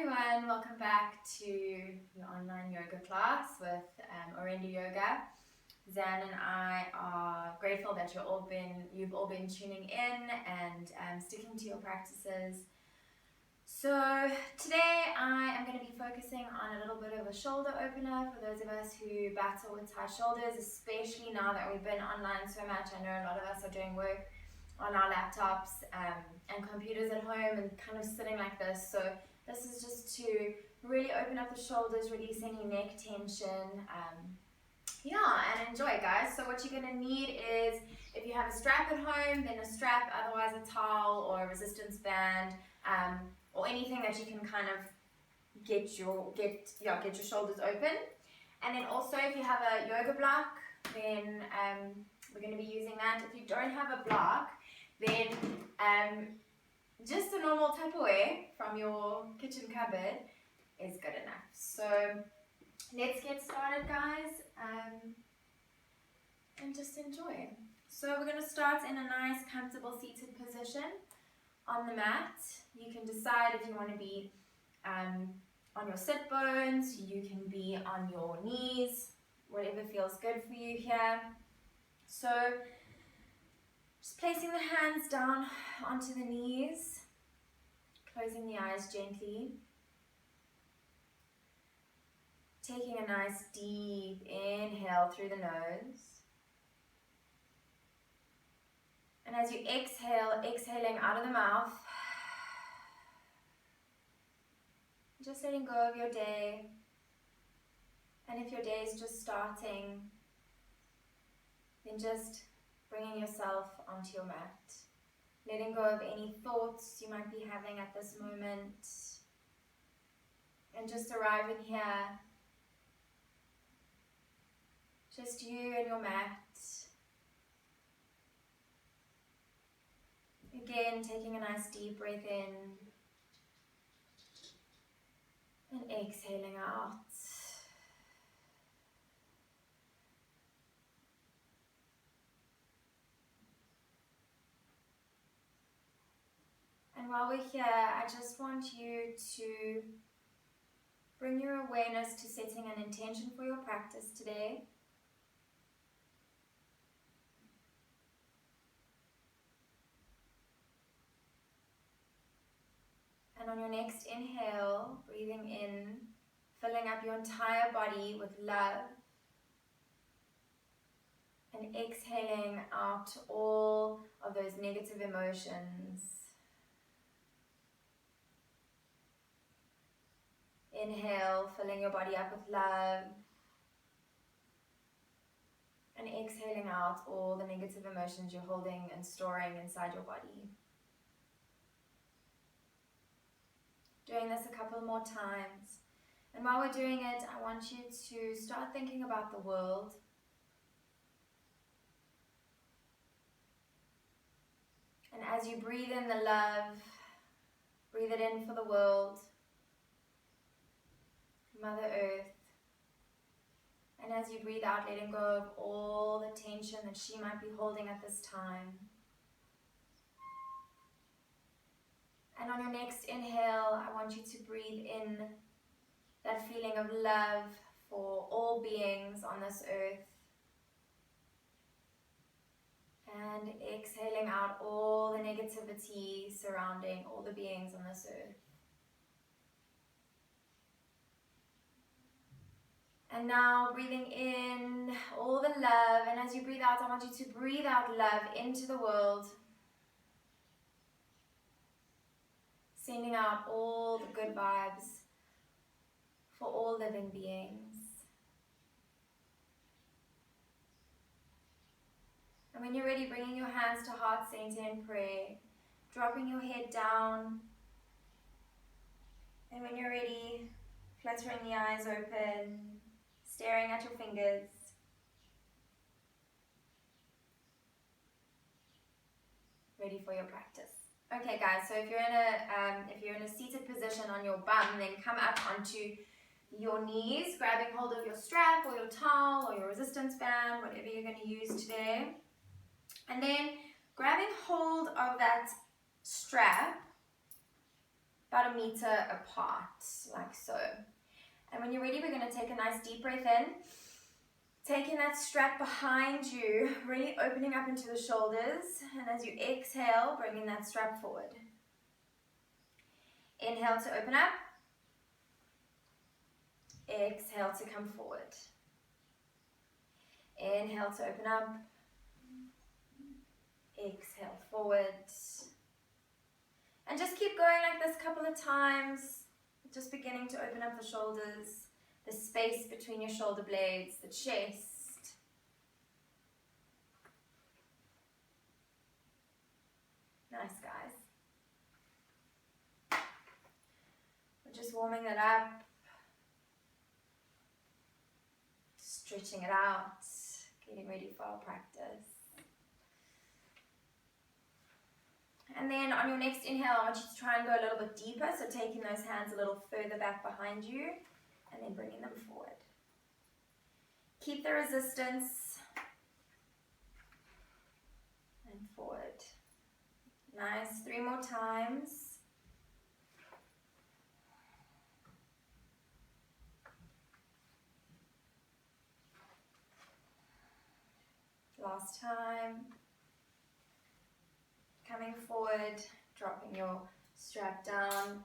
everyone, welcome back to your online yoga class with Orenda Yoga. Zan and I are grateful that you've all been tuning in and sticking to your practices. So today I am going to be focusing on a little bit of a shoulder opener for those of us who battle with tight shoulders, especially now that we've been online so much. I know a lot of us are doing work on our laptops and computers at home and kind of sitting like this. So this is just to really open up the shoulders, release any neck tension. And enjoy, guys. So what you're going to need is, if you have a strap at home, then a strap, otherwise a towel or a resistance band, or anything that you can kind of get your shoulders open. And then also, if you have a yoga block, then we're going to be using that. If you don't have a block, then just a normal Tupperware from your kitchen cupboard is good enough. So let's get started, guys, and just enjoy. So we're going to start in a nice, comfortable seated position on the mat. You can decide if you want to be on your sit bones, you can be on your knees, whatever feels good for you here. So just placing the hands down onto the knees, closing the eyes gently. Taking a nice deep inhale through the nose. And as you exhale, exhaling out of the mouth, just letting go of your day. And if your day is just starting, then just bringing yourself onto your mat. Letting go of any thoughts you might be having at this moment. And just arriving here, just you and your mat. Again, taking a nice deep breath in and exhaling out. And while we're here, I just want you to bring your awareness to setting an intention for your practice today. And on your next inhale, breathing in, filling up your entire body with love. And exhaling out all of those negative emotions. Inhale, filling your body up with love. And exhaling out all the negative emotions you're holding and storing inside your body. Doing this a couple more times. And while we're doing it, I want you to start thinking about the world. And as you breathe in the love, breathe it in for the world, Mother Earth. And as you breathe out, letting go of all the tension that she might be holding at this time. And on your next inhale, I want you to breathe in that feeling of love for all beings on this earth. And exhaling out all the negativity surrounding all the beings on this earth. And now breathing in all the love, and as you breathe out, I want you to breathe out love into the world. Sending out all the good vibes for all living beings. And when you're ready, bringing your hands to heart center in prayer, dropping your head down. And when you're ready, fluttering the eyes open, staring at your fingers. Ready for your practice. Okay, guys. So if you're in a seated position on your bum, then come up onto your knees, grabbing hold of your strap or your towel or your resistance band, whatever you're going to use today. And then grabbing hold of that strap, about 1 meter apart, like so. And when you're ready, we're going to take a nice deep breath in, taking that strap behind you, really opening up into the shoulders, and as you exhale, bringing that strap forward. Inhale to open up, exhale to come forward. Inhale to open up, exhale forward. And just keep going like this a couple of times, just beginning to open up the shoulders, the space between your shoulder blades, the chest. Nice, guys. We're just warming it up, stretching it out, getting ready for our practice. And then on your next inhale, I want you to try and go a little bit deeper, so taking those hands a little further back behind you, and then bringing them forward. Keep the resistance, and forward. Nice, 3 more times. Last time. Coming forward, dropping your strap down.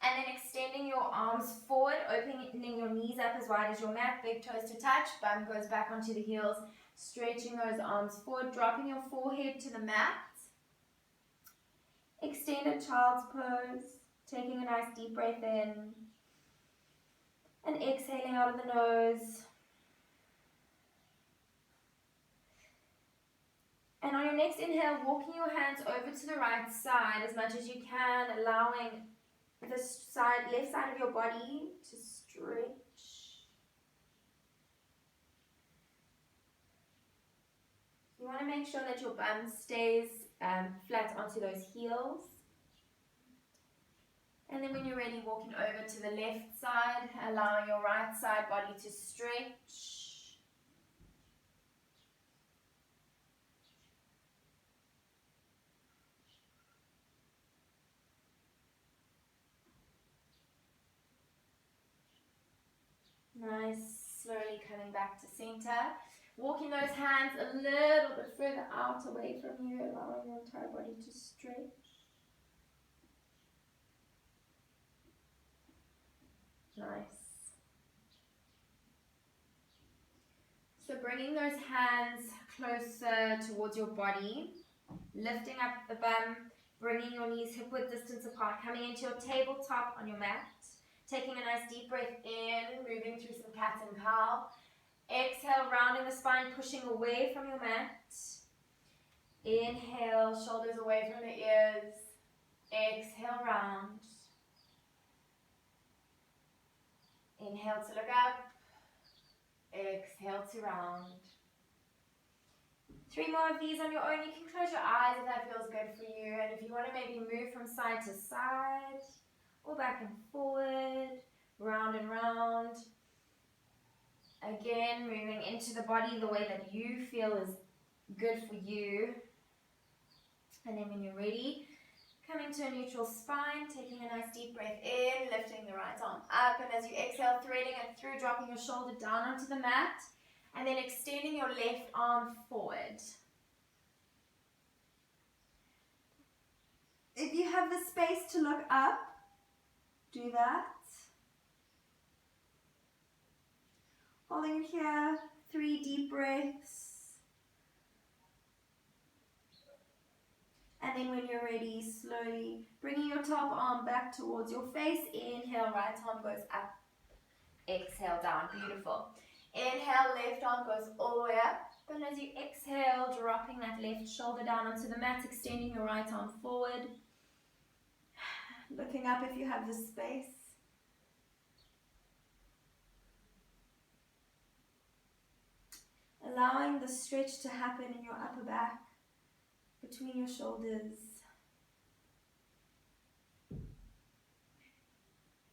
And then extending your arms forward, opening your knees up as wide as your mat, big toes to touch, bum goes back onto the heels, stretching those arms forward, dropping your forehead to the mat. Extended child's pose, taking a nice deep breath in, and exhaling out of the nose. And on your next inhale, walking your hands over to the right side as much as you can, allowing the left side of your body to stretch. You want to make sure that your bum stays flat onto those heels. And then when you're ready, walking over to the left side, allowing your right side body to stretch. Nice, slowly coming back to center. Walking those hands a little bit further out away from you, allowing your entire body to stretch. Nice. So bringing those hands closer towards your body, lifting up the bum, bringing your knees hip-width distance apart, coming into your tabletop on your mat. Taking a nice deep breath in, moving through some cat and cow. Exhale, rounding the spine, pushing away from your mat. Inhale, shoulders away from the ears. Exhale, round. Inhale to look up. Exhale to round. 3 more of these on your own. You can close your eyes if that feels good for you. And if you want to maybe move from side to side, or back and forward, round and round. Again, moving into the body the way that you feel is good for you. And then when you're ready, coming to a neutral spine, taking a nice deep breath in, lifting the right arm up, and as you exhale, threading it through, dropping your shoulder down onto the mat, and then extending your left arm forward. If you have the space to look up, do that. Holding it here, 3 deep breaths. And then when you're ready, slowly bringing your top arm back towards your face. Inhale, right arm goes up. Exhale, down. Beautiful. Inhale, left arm goes all the way up. And as you exhale, dropping that left shoulder down onto the mat, extending your right arm forward. Looking up if you have the space. Allowing the stretch to happen in your upper back, between your shoulders.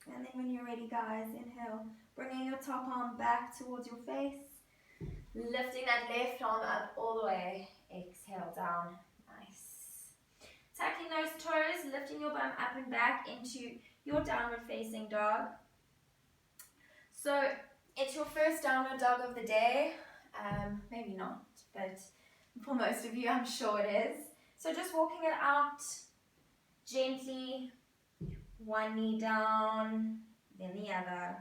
And then when you're ready, guys, inhale, bringing your top arm back towards your face. Lifting that left arm up all the way. Exhale, down. Nice. Tucking those toes, lifting your bum up and back into your downward facing dog. So it's your first downward dog of the day. Maybe not, but for most of you, I'm sure it is. So just walking it out gently, one knee down, then the other.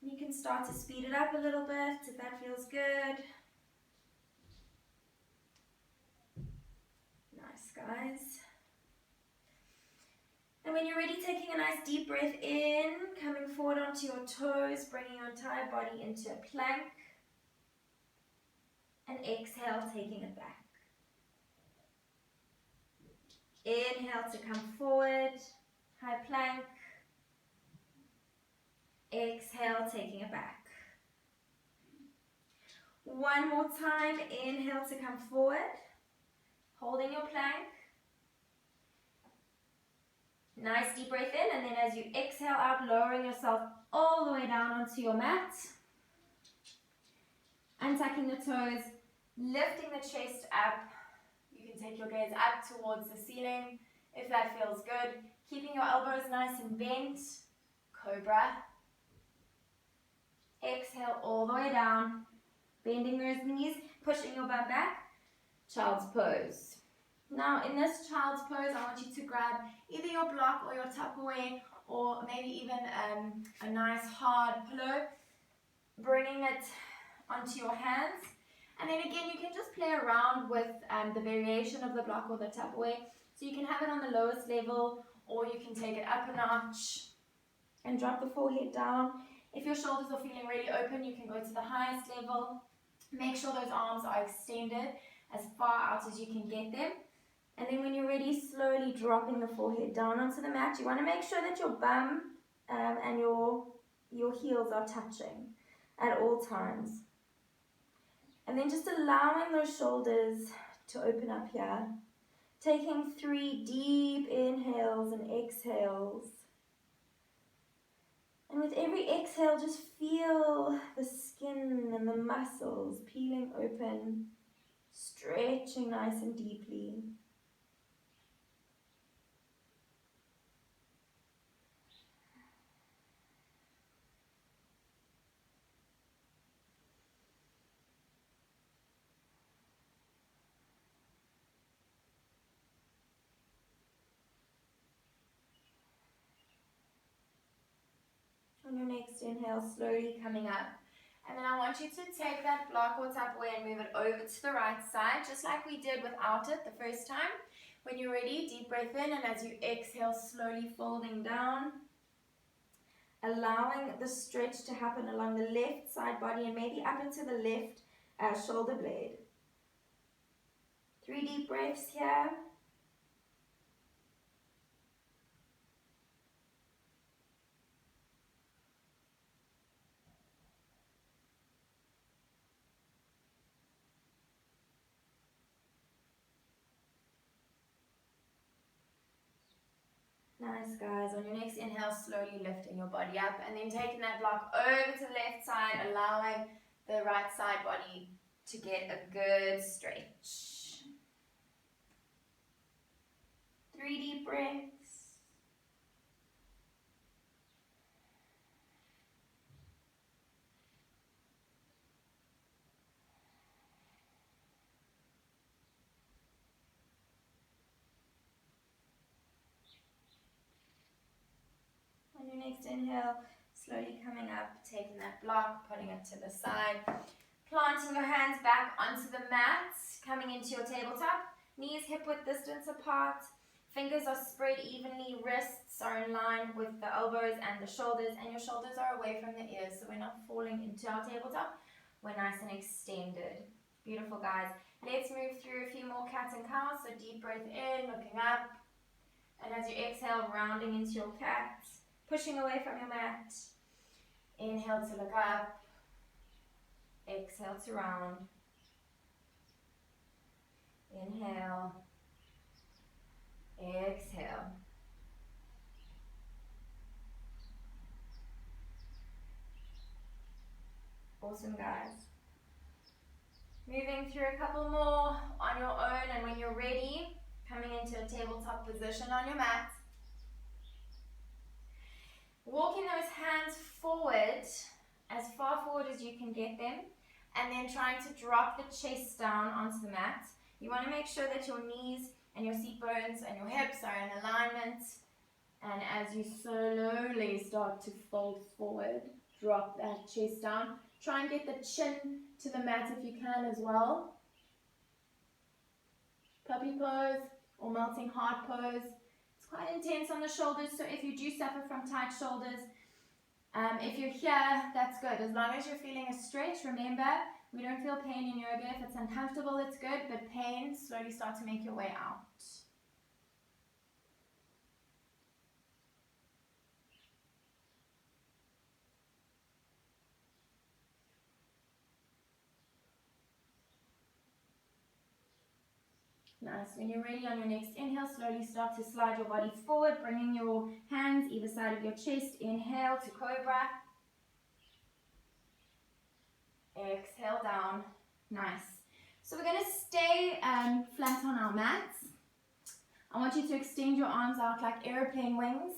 You can start to speed it up a little bit if that feels good. Nice, guys. And when you're ready, taking a nice deep breath in, coming forward onto your toes, bringing your entire body into a plank. And exhale, taking it back. Inhale to come forward, high plank. Exhale, taking it back. One more time, inhale to come forward, holding your plank. Nice deep breath in, and then as you exhale out, lowering yourself all the way down onto your mat. Untucking the toes, lifting the chest up. You can take your gaze up towards the ceiling if that feels good. Keeping your elbows nice and bent. Cobra. Exhale all the way down. Bending those knees, pushing your bum back. Child's pose. Now in this child's pose, I want you to grab either your block or your Tupperware, or maybe even a nice hard pillow. Bringing it onto your hands. And then again, you can just play around with the variation of the block or the Tupperware. So you can have it on the lowest level, or you can take it up a notch and drop the forehead down. If your shoulders are feeling really open, you can go to the highest level. Make sure those arms are extended as far out as you can get them. And then when you're ready, slowly dropping the forehead down onto the mat. You want to make sure that your bum and your heels are touching at all times. And then just allowing those shoulders to open up here. Taking 3 deep inhales and exhales. And with every exhale, just feel the skin and the muscles peeling open, stretching nice and deeply. On your next inhale, slowly coming up. And then I want you to take that block or Tupperware and move it over to the right side, just like we did without it the first time. When you're ready, deep breath in, and as you exhale, slowly folding down. Allowing the stretch to happen along the left side body and maybe up into the left shoulder blade. 3 deep breaths here. Nice, guys. On your next inhale, slowly lifting your body up and then taking that block over to the left side, allowing the right side body to get a good stretch. 3 deep breaths. On your next inhale, slowly coming up, taking that block, putting it to the side, planting your hands back onto the mat, coming into your tabletop, knees hip-width distance apart, fingers are spread evenly, wrists are in line with the elbows and the shoulders, and your shoulders are away from the ears, so we're not falling into our tabletop. We're nice and extended. Beautiful, guys. Let's move through a few more cat and cow. So deep breath in, looking up, and as you exhale, rounding into your cat. Pushing away from your mat. Inhale to look up. Exhale to round. Inhale. Exhale. Awesome, guys. Moving through a couple more on your own, and when you're ready, Coming into a tabletop position on your mat. Walking those hands forward, as far forward as you can get them, and then trying to drop the chest down onto the mat. You want to make sure that your knees and your seat bones and your hips are in alignment. And as you slowly start to fold forward, drop that chest down. Try and get the chin to the mat if you can as well. Puppy pose or melting heart pose. It's quite intense on the shoulders, so if you do suffer from tight shoulders, if you're here, that's good. As long as you're feeling a stretch, remember, we don't feel pain in yoga. If it's uncomfortable, it's good, but pain, slowly start to make your way out. Nice. When you're ready on your next inhale, slowly start to slide your body forward, bringing your hands either side of your chest. Inhale to cobra. Exhale down. Nice. So we're going to stay flat on our mats. I want you to extend your arms out like airplane wings.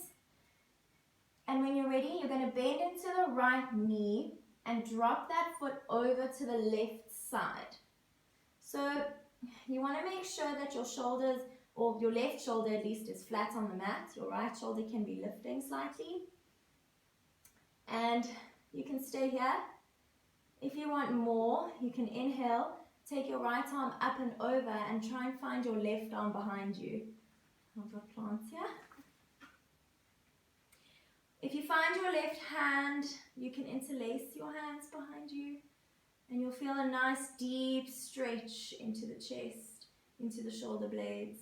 And when you're ready, you're going to bend into the right knee and drop that foot over to the left side. So you want to make sure that your shoulders, or your left shoulder at least, is flat on the mat. Your right shoulder can be lifting slightly. And you can stay here. If you want more, you can inhale, take your right arm up and over and try and find your left arm behind you. I've got plants here. If you find your left hand, you can interlace your hands behind you and you'll feel a nice deep stretch into the chest, into the shoulder blades.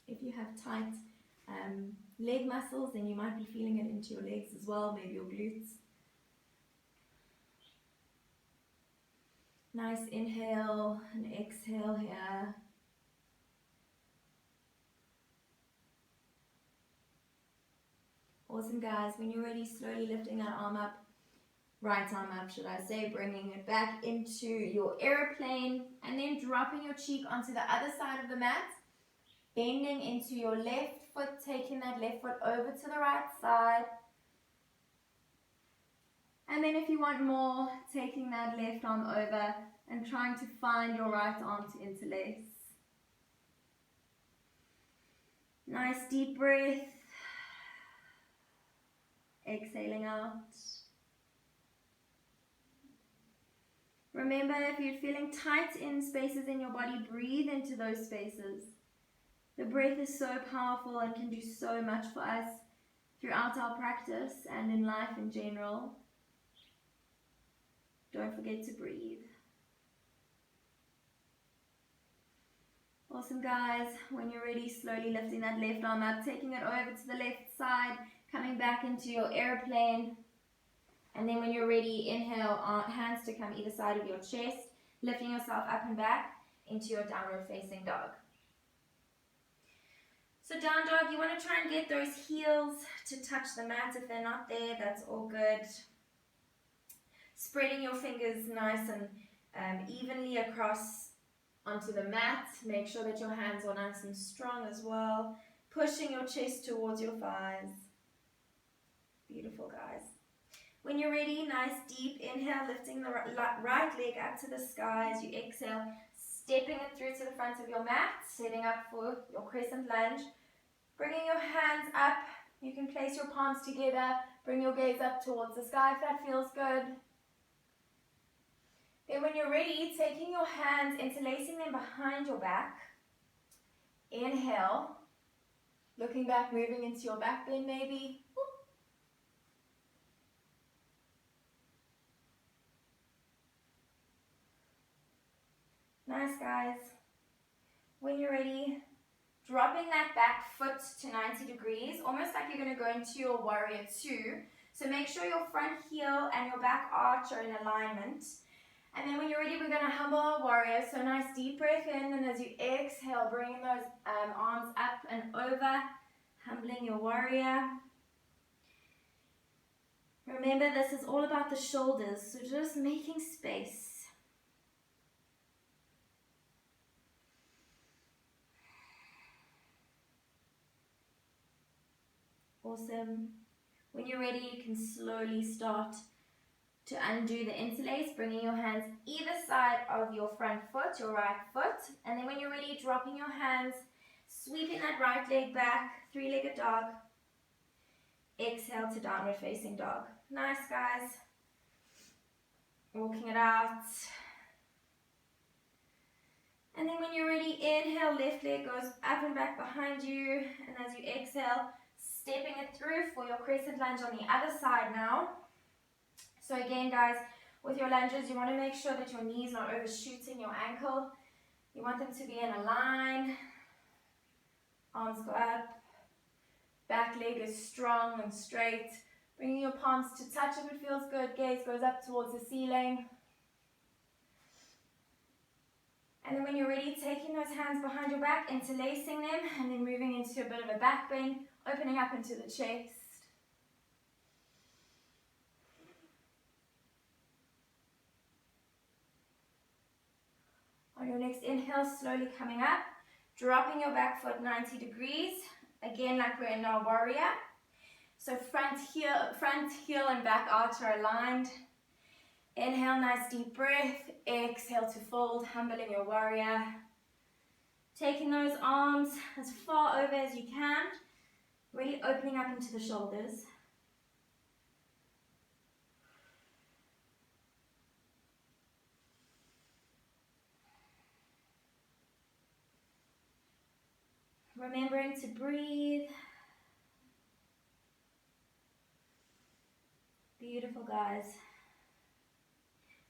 If you have tight leg muscles, then you might be feeling it into your legs as well, maybe your glutes. Nice inhale and exhale here. Awesome, guys. When you're ready, slowly lifting that arm up, right arm up, should I say, bringing it back into your airplane, and then dropping your cheek onto the other side of the mat, bending into your left foot, taking that left foot over to the right side. And then if you want more, taking that left arm over and trying to find your right arm to interlace. Nice deep breath. Exhaling out. Remember, if you're feeling tight in spaces in your body, breathe into those spaces. The breath is so powerful and can do so much for us throughout our practice and in life in general. Don't forget to breathe. Awesome, guys. When you're ready, slowly lifting that left arm up, taking it over to the left side, coming back into your airplane. And then when you're ready, inhale, hands to come either side of your chest, lifting yourself up and back into your downward facing dog. So down dog, you want to try and get those heels to touch the mat. If they're not there, that's all good. Spreading your fingers nice and evenly across onto the mat. Make sure that your hands are nice and strong as well. Pushing your chest towards your thighs. Beautiful, guys. When you're ready, nice deep inhale, lifting the right leg up to the sky as you exhale, stepping it through to the front of your mat, setting up for your crescent lunge. Bringing your hands up, you can place your palms together, bring your gaze up towards the sky if that feels good. Then when you're ready, taking your hands, interlacing them behind your back. Inhale, looking back, moving into your back bend maybe. Nice, guys. When you're ready, dropping that back foot to 90 degrees, almost like you're going to go into your warrior two. So make sure your front heel and your back arch are in alignment. And then when you're ready, we're going to humble our warrior. So nice deep breath in, and as you exhale, bringing those arms up and over, humbling your warrior. Remember, this is all about the shoulders, so just making space. Awesome. When you're ready, you can slowly start to undo the interlace, bringing your hands either side of your front foot, your right foot. And then when you're ready, dropping your hands, sweeping that right leg back, three-legged dog. Exhale to downward facing dog. Nice, guys. Walking it out. And then when you're ready, inhale, left leg goes up and back behind you. And as you exhale, stepping it through for your crescent lunge on the other side now. So again, guys, with your lunges, you want to make sure that your knees not overshooting your ankle. You want them to be in a line. Arms go up. Back leg is strong and straight. Bringing your palms to touch if it feels good. Gaze goes up towards the ceiling. And then when you're ready, taking those hands behind your back, interlacing them, and then moving into a bit of a back bend, opening up into the chest. On your next inhale, slowly coming up, dropping your back foot 90 degrees. Again, like we're in our warrior. So front heel and back arch are aligned. Inhale, nice deep breath. Exhale to fold, humbling your warrior. Taking those arms as far over as you can. Really opening up into the shoulders. Remembering to breathe. Beautiful, guys.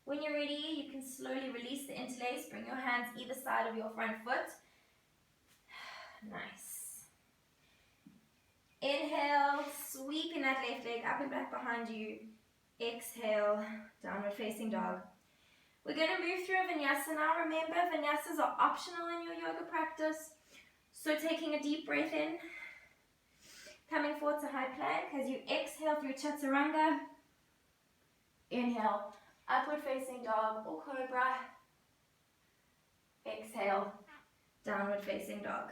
When you're ready, you can slowly release the interlace. Bring your hands either side of your front foot. Nice. Inhale, sweeping that left leg up and back behind you. Exhale, downward facing dog. We're going to move through a vinyasa now. Remember, vinyasas are optional in your yoga practice. So taking a deep breath in, coming forward to high plank. As you exhale through chaturanga, inhale, upward facing dog or cobra. Exhale, downward facing dog.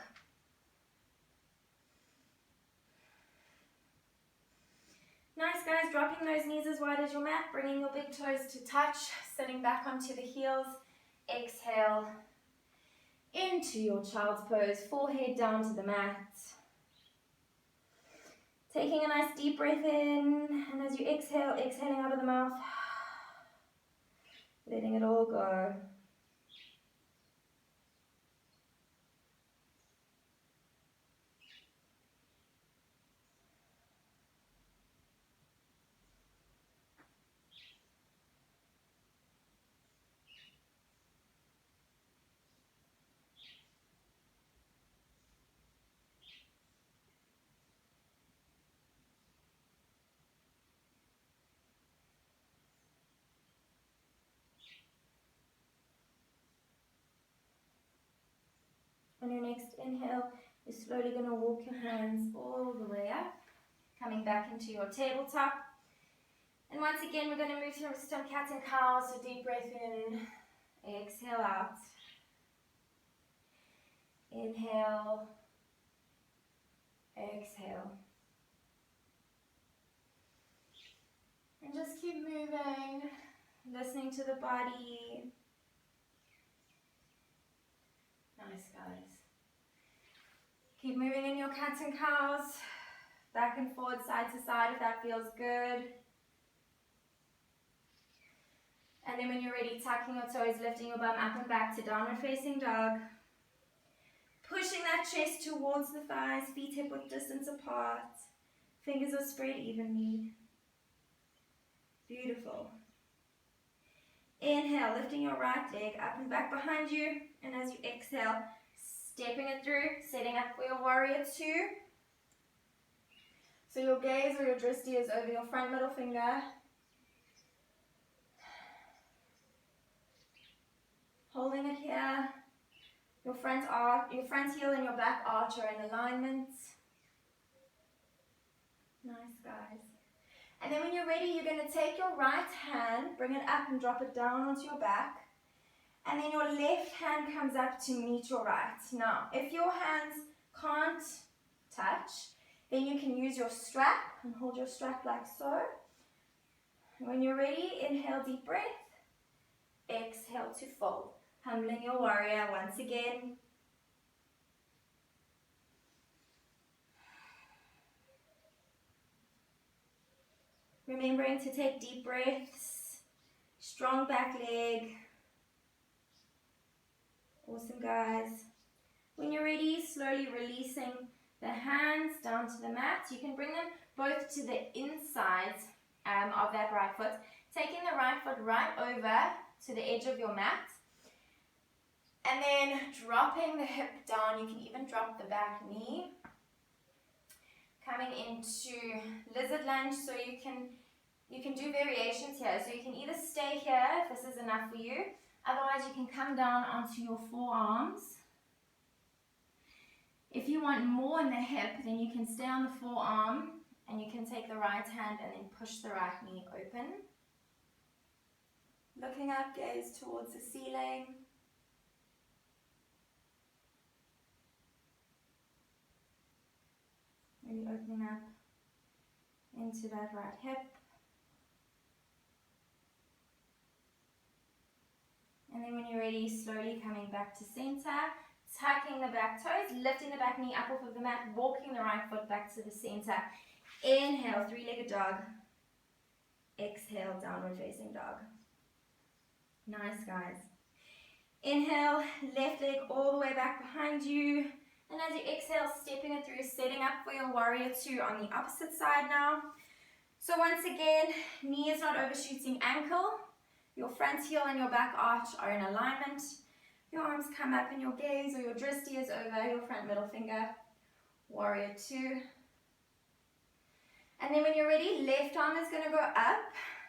Nice, guys. Dropping those knees as wide as your mat, bringing your big toes to touch, sitting back onto the heels. Exhale into your child's pose, forehead down to the mat. Taking a nice deep breath in, and as you exhale, exhaling out of the mouth, letting it all go. On your next inhale, you're slowly going to walk your hands all the way up, coming back into your tabletop. And once again, we're going to move through some cat and cow. So deep breath in, exhale out. Inhale, exhale. And just keep moving, listening to the body. Nice, guys. Keep moving in your cats and cows, back and forward, side to side if that feels good. And then when you're ready, tucking your toes, lifting your bum up and back to downward facing dog. Pushing that chest towards the thighs, feet hip width distance apart. Fingers are spread evenly. Beautiful. Inhale, lifting your right leg up and back behind you. And as you exhale, stepping it through, setting up for your warrior two. So your gaze or your drishti is over your front middle finger. Holding it here. Your front heel and your back arch are in alignment. Nice, guys. And then when you're ready, you're going to take your right hand, bring it up and drop it down onto your back. And then your left hand comes up to meet your right. Now, if your hands can't touch, Then you can use your strap and hold your strap like so. When you're ready, inhale, deep breath. Exhale to fold. Humbling your warrior once again. Remembering to take deep breaths. Strong back leg. Awesome, guys. When you're ready, slowly releasing the hands down to the mat. You can bring them both to the insides of that right foot. Taking the right foot right over to the edge of your mat. And then dropping the hip down. You can even drop the back knee. Coming into lizard lunge, so you can do variations here. So you can either stay here if this is enough for you. Otherwise, you can come down onto your forearms. If you want more in the hip, then you can stay on the forearm and you can take the right hand and then push the right knee open. Looking up, gaze towards the ceiling. Really opening up into that right hip. And then when you're ready, slowly coming back to center, tucking the back toes, lifting the back knee up off of the mat, walking the right foot back to the center. Inhale, three-legged dog. Exhale, downward facing dog. Nice, guys. Inhale, left leg all the way back behind you. And as you exhale, stepping it through, setting up for your warrior two on the opposite side now. So once again, knee is not overshooting ankle. Your front heel and your back arch are in alignment. Your arms come up and your gaze or your drishti is over your front middle finger. Warrior two. And then when you're ready, left arm is going to go up.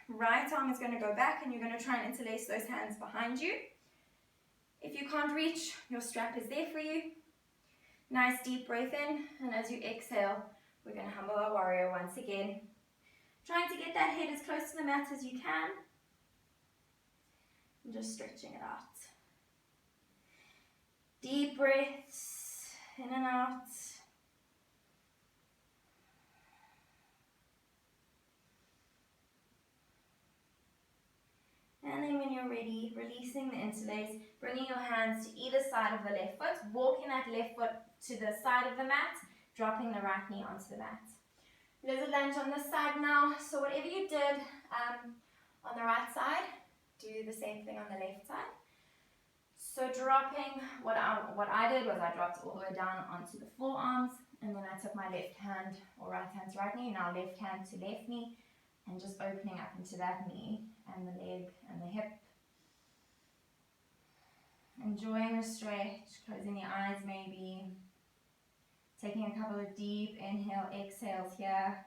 Right arm is going to go back and you're going to try and interlace those hands behind you. If you can't reach, your strap is there for you. Nice deep breath in, and as you exhale, we're going to humble our warrior once again. Trying to get that head as close to the mat as you can. And just stretching it out. Deep breaths in and out. And then when you're ready, releasing the interlace, bringing your hands to either side of the left foot, walking that left foot to the side of the mat, dropping the right knee onto the mat. Lizard lunge on this side now. So whatever you did on the right side, do the same thing on the left side. So dropping, what I did was I dropped all the way down onto the forearms, and then I took my left hand, or right hand to right knee, now left hand to left knee, and just opening up into that knee and the leg and the hip. Enjoying the stretch, closing the eyes maybe. Taking a couple of deep inhale, exhales here.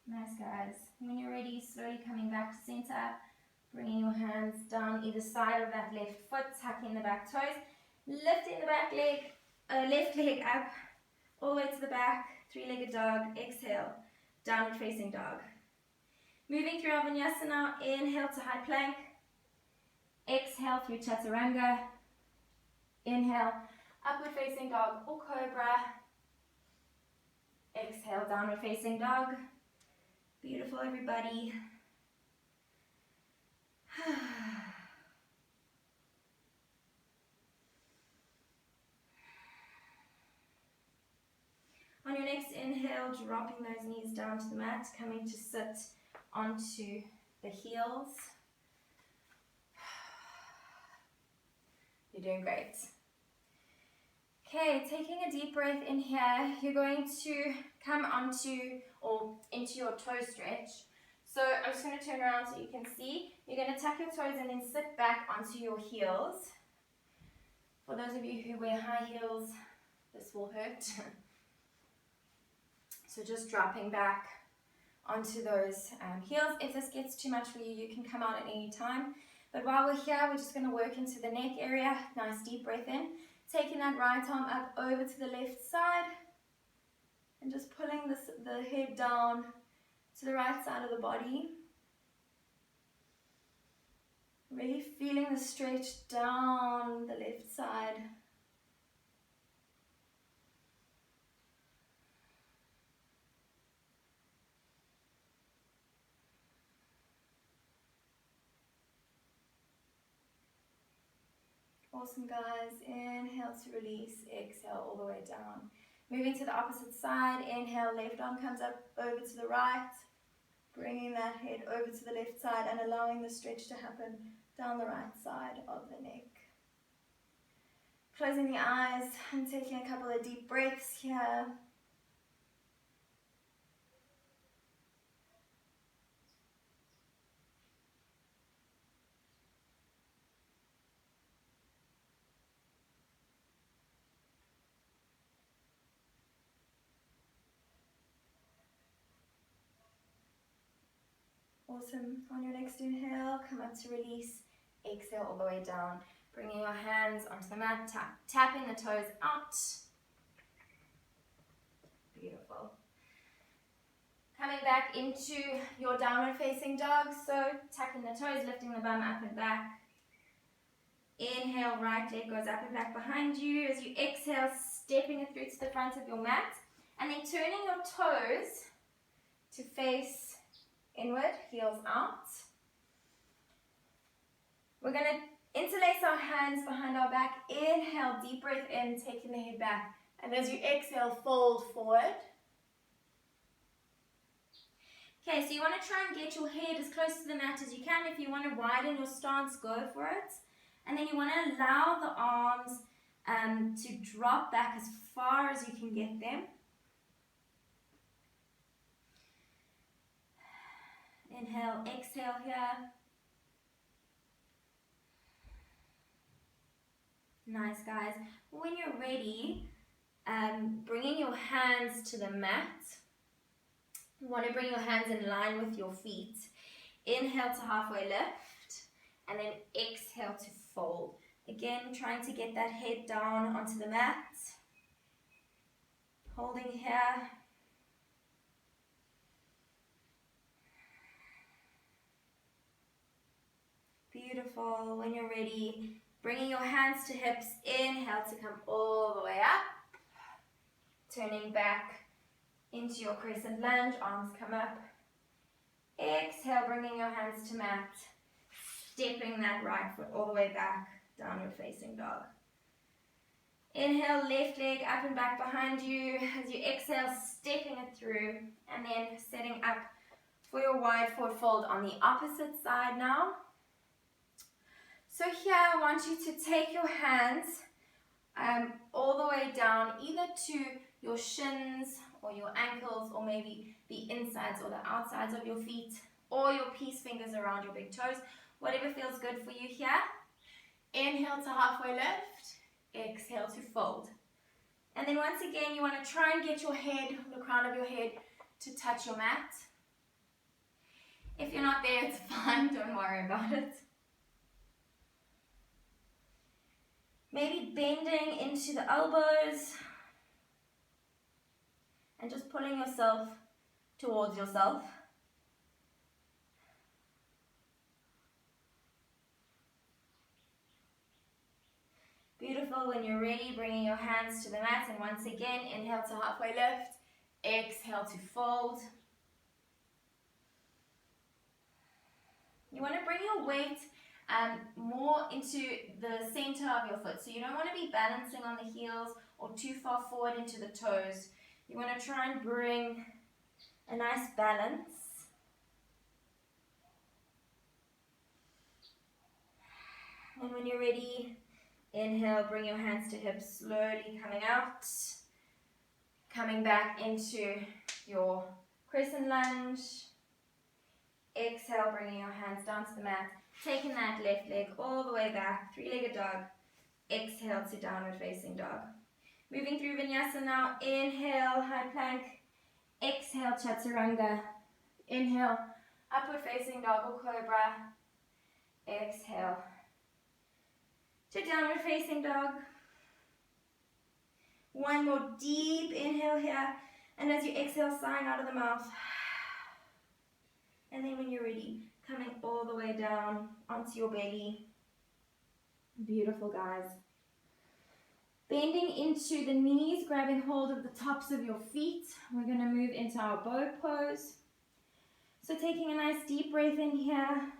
Nice, guys. When you're ready, slowly coming back to center, bringing your hands down either side of that left foot, tucking the back toes, lifting the back leg, left leg up, all the way to the back, three-legged dog, exhale, downward facing dog. Moving through our vinyasa now, inhale to high plank, exhale through chaturanga, inhale, upward facing dog or cobra, exhale, downward facing dog. Beautiful, everybody. On your next inhale, dropping those knees down to the mat, coming to sit onto the heels. You're doing great. Okay, taking a deep breath in here, you're going to come onto or into your toe stretch. So I'm just going to turn around so you can see. You're going to tuck your toes and then sit back onto your heels. For those of you who wear high heels, this will hurt. So just dropping back onto those heels. If this gets too much for you, you can come out at any time. But while we're here, we're just going to work into the neck area. Nice deep breath in. Taking that right arm up over to the left side and just pulling the head down to the right side of the body. Really feeling the stretch down the left side. Awesome, guys. Inhale to release, exhale all the way down. Moving to the opposite side, inhale, left arm comes up over to the right, bringing that head over to the left side and allowing the stretch to happen down the right side of the neck. Closing the eyes and taking a couple of deep breaths here. Awesome. On your next inhale, come up to release. Exhale all the way down. Bringing your hands onto the mat, tapping the toes out. Beautiful. Coming back into your downward facing dog. So tucking the toes, lifting the bum up and back. Inhale, right leg goes up and back behind you. As you exhale, stepping it through to the front of your mat. And then turning your toes to face inward, heels out. We're going to interlace our hands behind our back. Inhale, deep breath in, taking the head back. And as you exhale, fold forward. Okay, so you want to try and get your head as close to the mat as you can. If you want to widen your stance, go for it. And then you want to allow the arms to drop back as far as you can get them. Inhale, exhale here. Nice, guys. When you're ready, bringing your hands to the mat. You want to bring your hands in line with your feet. Inhale to halfway lift, and then exhale to fold. Again, trying to get that head down onto the mat. Holding here. Beautiful. When you're ready, bringing your hands to hips. Inhale to come all the way up. Turning back into your crescent lunge. Arms come up. Exhale, bringing your hands to mat. Stepping that right foot all the way back. Downward facing dog. Inhale, left leg up and back behind you. As you exhale, stepping it through. And then setting up for your wide forward fold on the opposite side now. So here I want you to take your hands all the way down, either to your shins or your ankles, or maybe the insides or the outsides of your feet, or your peace fingers around your big toes, whatever feels good for you here. Inhale to halfway lift, exhale to fold. And then once again, you want to try and get your head, the crown of your head, to touch your mat. If you're not there, it's fine, don't worry about it. Maybe bending into the elbows and just pulling yourself towards yourself. Beautiful. When you're ready, bringing your hands to the mat, and once again, inhale to halfway lift, exhale to fold. You want to bring your weight more into the center of your foot. So you don't want to be balancing on the heels or too far forward into the toes. You want to try and bring a nice balance. And when you're ready, inhale, bring your hands to hips, slowly coming out. Coming back into your crescent lunge. Exhale, bringing your hands down to the mat. Taking that left leg all the way back, three-legged dog. Exhale to downward facing dog. Moving through vinyasa now. Inhale, high plank. Exhale, chaturanga. Inhale, upward facing dog or cobra. Exhale to downward facing dog. one more deep inhale here. And as you exhale, sighing out of the mouth. And then when you're ready, coming all the way down onto your belly. Beautiful, guys. Bending into the knees, grabbing hold of the tops of your feet. We're going to move into our bow pose. So taking a nice deep breath in here.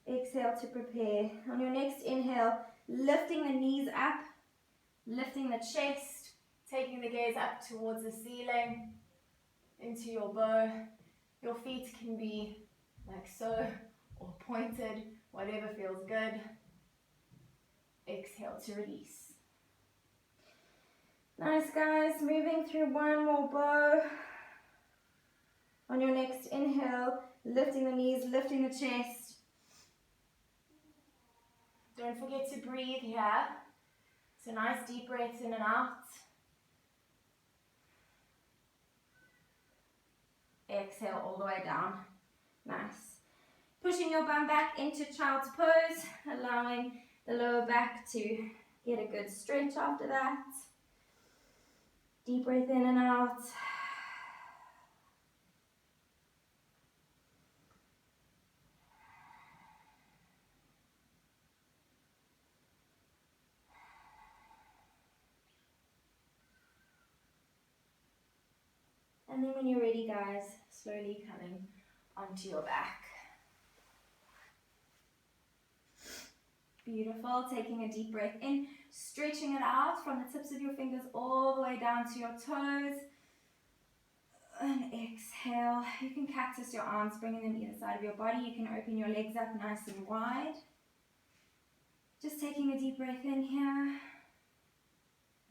Exhale to prepare. On your next inhale, lifting the knees up, lifting the chest, taking the gaze up towards the ceiling, into your bow. Your feet can be like so, or pointed, whatever feels good. Exhale to release. Nice, guys. Moving through one more bow. On your next inhale, lifting the knees, lifting the chest. Don't forget to breathe here. So nice deep breaths in and out. Exhale all the way down. Nice. Pushing your bum back into child's pose, allowing the lower back to get a good stretch after that. Deep breath in and out. And then when you're ready, guys, slowly coming onto your back. Beautiful. Taking a deep breath in, stretching it out from the tips of your fingers all the way down to your toes. And exhale. You can cactus your arms, bringing them either side of your body. You can open your legs up nice and wide. Just taking a deep breath in here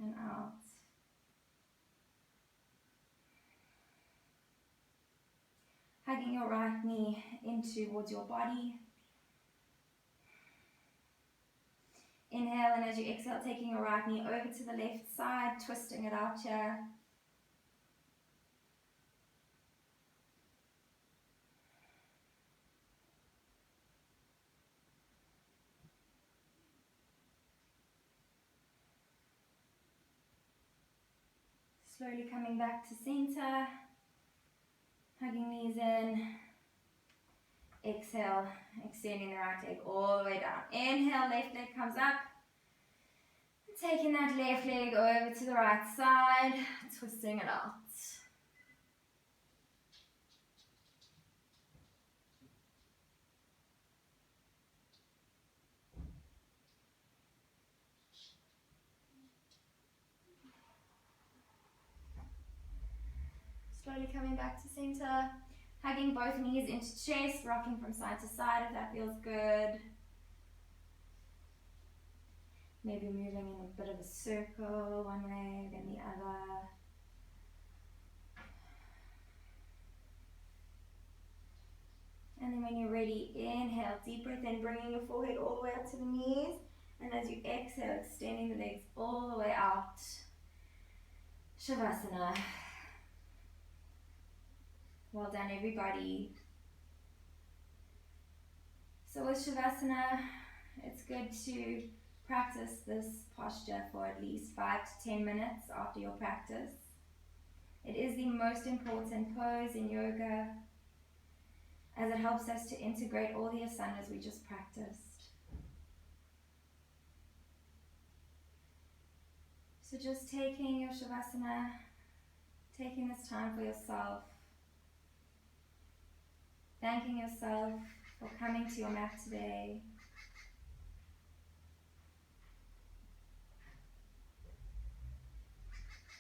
and out. Hugging your right knee in towards your body. Inhale, and as you exhale, taking your right knee over to the left side, twisting it out here. Slowly coming back to center. Hugging knees in. Exhale, extending the right leg all the way down. Inhale, left leg comes up. Taking that left leg over to the right side, twisting it out. Slowly coming back to center. Hugging both knees into chest, rocking from side to side if that feels good. Maybe moving in a bit of a circle, one way, then the other. And then when you're ready, inhale, deep breath in, bringing your forehead all the way up to the knees. And as you exhale, extending the legs all the way out. Shavasana. Well done, everybody. So with Shavasana, it's good to practice this posture for at least 5 to 10 minutes after your practice. It is the most important pose in yoga, as it helps us to integrate all the asanas we just practiced. So just taking your Shavasana, taking this time for yourself, thanking yourself for coming to your mat today.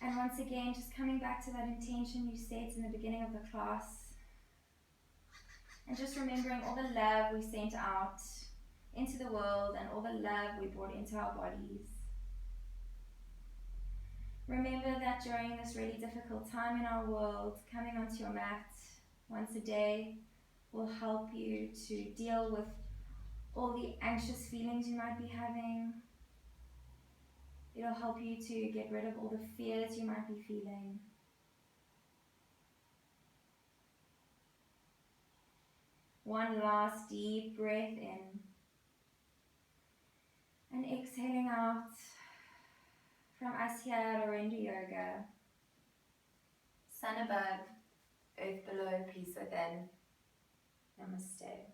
And once again, just coming back to that intention you set in the beginning of the class. And just remembering all the love we sent out into the world and all the love we brought into our bodies. Remember that during this really difficult time in our world, coming onto your mat once a day will help you to deal with all the anxious feelings you might be having. It'll help you to get rid of all the fears you might be feeling. One last deep breath in. And exhaling out from us here at Orenda Yoga. Sun above, earth below, peace within. Namaste.